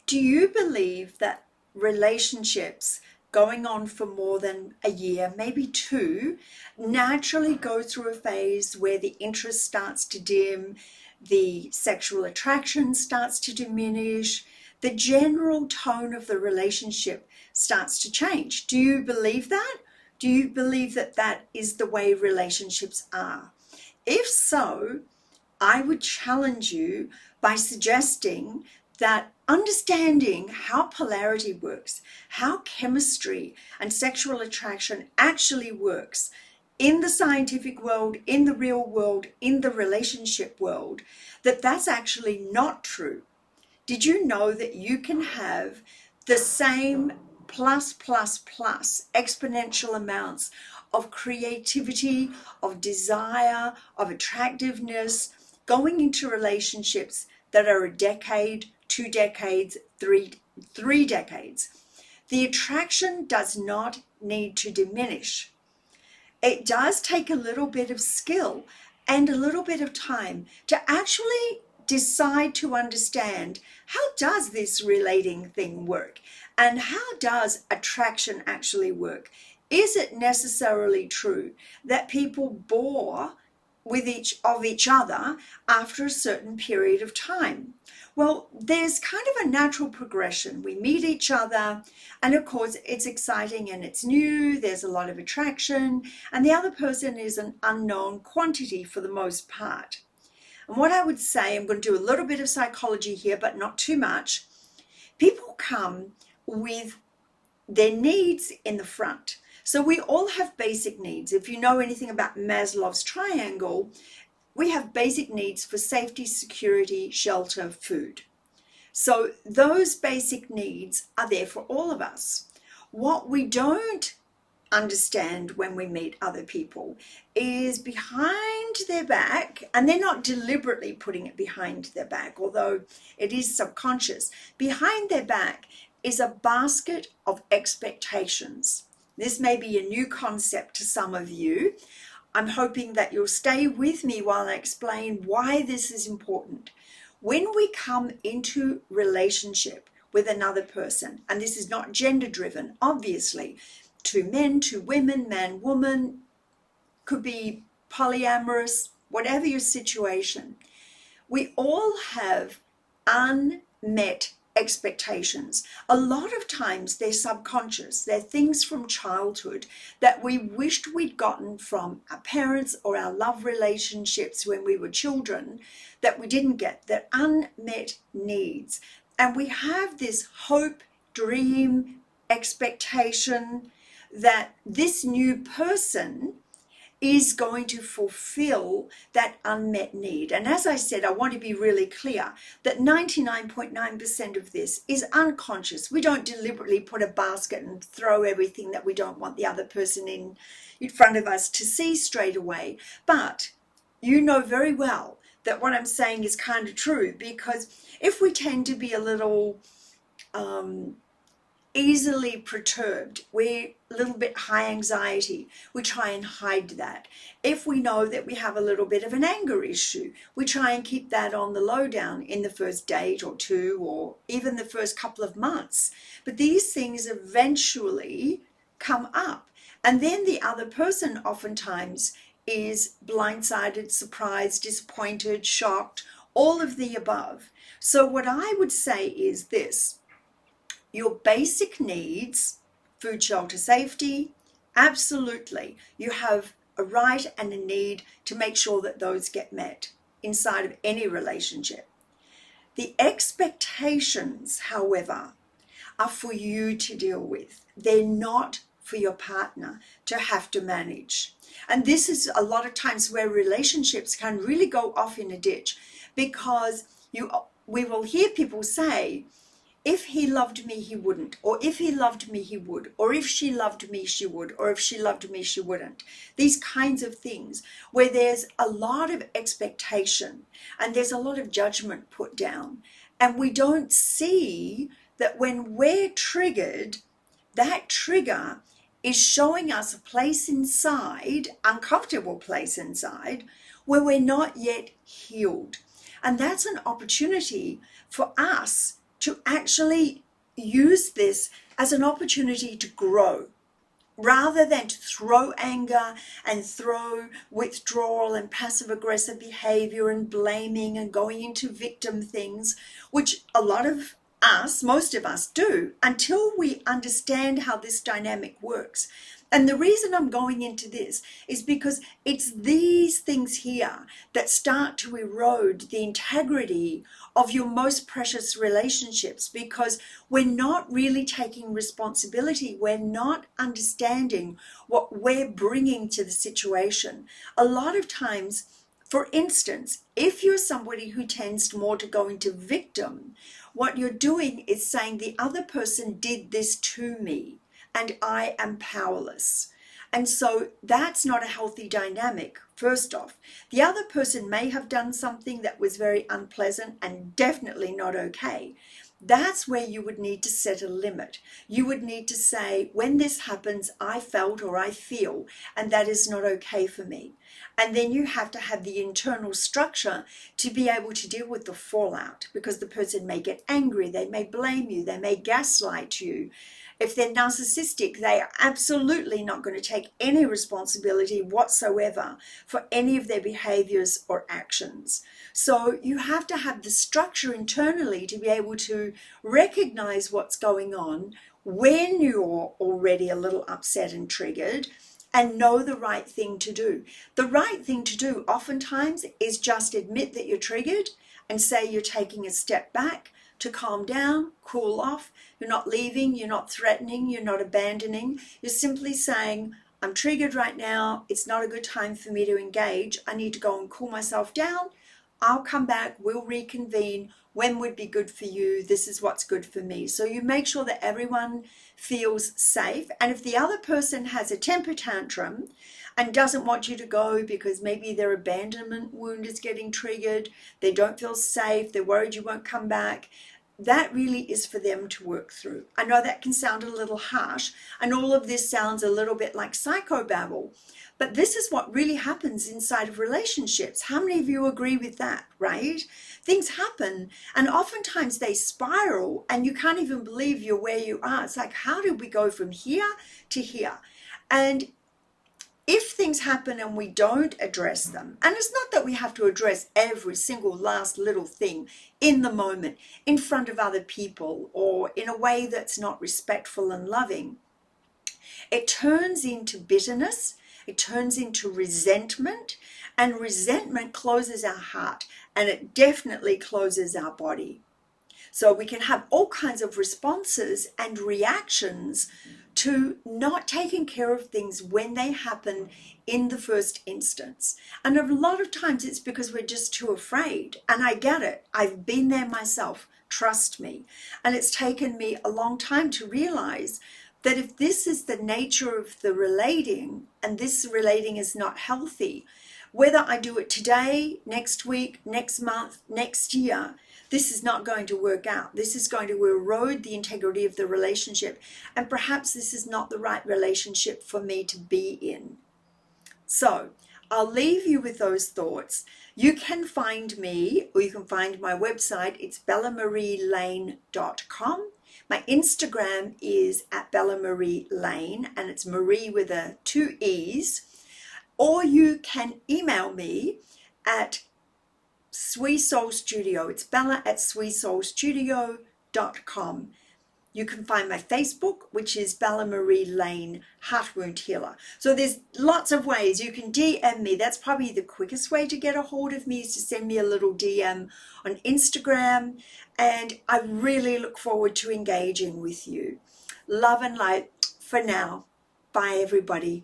Do you believe that relationships going on for more than a year, maybe two, naturally go through a phase where the interest starts to dim, the sexual attraction starts to diminish, the general tone of the relationship starts to change? Do you believe that? Do you believe that that is the way relationships are? If so, I would challenge you by suggesting that understanding how polarity works, how chemistry and sexual attraction actually works in the scientific world, in the real world, in the relationship world, that's actually not true. Did you know that you can have the same plus exponential amounts of creativity, of desire, of attractiveness going into relationships that are a decade, 2 decades, three decades? The attraction does not need to diminish. It does take a little bit of skill and a little bit of time to actually decide to understand, how does this relating thing work? And how does attraction actually work? Is it necessarily true that people bore with each other after a certain period of time? Well, there's kind of a natural progression. We meet each other, and of course it's exciting and it's new, there's a lot of attraction, and the other person is an unknown quantity for the most part. And what I would say, I'm going to do a little bit of psychology here, but not too much. People come with their needs in the front. So we all have basic needs. If you know anything about Maslow's triangle, we have basic needs for safety, security, shelter, food. So those basic needs are there for all of us. What we don't understand when we meet other people is behind their back, and they're not deliberately putting it behind their back, although it is subconscious. Behind their back is a basket of expectations. This may be a new concept to some of you. I'm hoping that you'll stay with me while I explain why this is important. When we come into relationship with another person, and this is not gender driven, obviously, two men, two women, man, woman, could be polyamorous, whatever your situation, we all have unmet expectations. A lot of times they're subconscious. They're things from childhood that we wished we'd gotten from our parents or our love relationships when we were children that we didn't get. They're unmet needs. And we have this hope, dream, expectation that this new person is going to fulfill that unmet need. And as I said, I want to be really clear that 99.9% of this is unconscious. We don't deliberately put a basket and throw everything that we don't want the other person in front of us to see straight away. But you know very well that what I'm saying is kind of true, because if we tend to be a little easily perturbed, we're a little bit high anxiety, we try and hide that. If we know that we have a little bit of an anger issue, we try and keep that on the lowdown in the first date or two, or even the first couple of months. But these things eventually come up, and then the other person oftentimes is blindsided, surprised, disappointed, shocked, all of the above. So what I would say is this: your basic needs, food, shelter, safety, absolutely. You have a right and a need to make sure that those get met inside of any relationship. The expectations, however, are for you to deal with. They're not for your partner to have to manage. And this is a lot of times where relationships can really go off in a ditch, because we will hear people say, if he loved me, he wouldn't, or if he loved me, he would, or if she loved me, she would, or if she loved me, she wouldn't. These kinds of things where there's a lot of expectation and there's a lot of judgment put down. And we don't see that when we're triggered, that trigger is showing us a place inside, uncomfortable place inside, where we're not yet healed. And that's an opportunity for us to actually use this as an opportunity to grow, rather than to throw anger and throw withdrawal and passive aggressive behavior and blaming and going into victim things, which a lot of us, most of us do, until we understand how this dynamic works. And the reason I'm going into this is because it's these things here that start to erode the integrity of your most precious relationships, because we're not really taking responsibility. We're not understanding what we're bringing to the situation. A lot of times, for instance, if you're somebody who tends more to go into victim, what you're doing is saying the other person did this to me and I am powerless. And so that's not a healthy dynamic, first off. The other person may have done something that was very unpleasant and definitely not okay. That's where you would need to set a limit. You would need to say, when this happens, I felt or I feel, and that is not okay for me. And then you have to have the internal structure to be able to deal with the fallout, because the person may get angry, they may blame you, they may gaslight you. If they're narcissistic, they are absolutely not going to take any responsibility whatsoever for any of their behaviors or actions. So you have to have the structure internally to be able to recognize what's going on when you're already a little upset and triggered, and know the right thing to do. The right thing to do oftentimes is just admit that you're triggered and say you're taking a step back to calm down, cool off. You're not leaving, you're not threatening, you're not abandoning. You're simply saying, I'm triggered right now. It's not a good time for me to engage. I need to go and cool myself down. I'll come back, we'll reconvene. When would be good for you? This is what's good for me. So you make sure that everyone feels safe. And if the other person has a temper tantrum and doesn't want you to go because maybe their abandonment wound is getting triggered, they don't feel safe, they're worried you won't come back, that really is for them to work through. I know that can sound a little harsh, and all of this sounds a little bit like psychobabble, but this is what really happens inside of relationships. How many of you agree with that, right? Things happen, and oftentimes they spiral, and you can't even believe you're where you are. It's like, how did we go from here to here? And if things happen and we don't address them, and it's not that we have to address every single last little thing in the moment, in front of other people, or in a way that's not respectful and loving, it turns into bitterness, it turns into resentment, and resentment closes our heart, and it definitely closes our body. So we can have all kinds of responses and reactions to not taking care of things when they happen in the first instance. And a lot of times it's because we're just too afraid. And I get it. I've been there myself. Trust me. And it's taken me a long time to realize that if this is the nature of the relating, and this relating is not healthy, whether I do it today, next week, next month, next year, this is not going to work out. This is going to erode the integrity of the relationship. And perhaps this is not the right relationship for me to be in. So I'll leave you with those thoughts. You can find me, or you can find my website. It's bellamarielane.com. My Instagram is at bellamarielane, and it's Marie with 2 E's. Or you can email me at Sweet Soul Studio. It's bella@sweetsoulstudio.com. You can find my Facebook, which is Bella Marie Lane Heart Wound Healer. So there's lots of ways you can DM me. That's probably the quickest way to get a hold of me, is to send me a little DM on Instagram. And I really look forward to engaging with you. Love and light for now. Bye, everybody.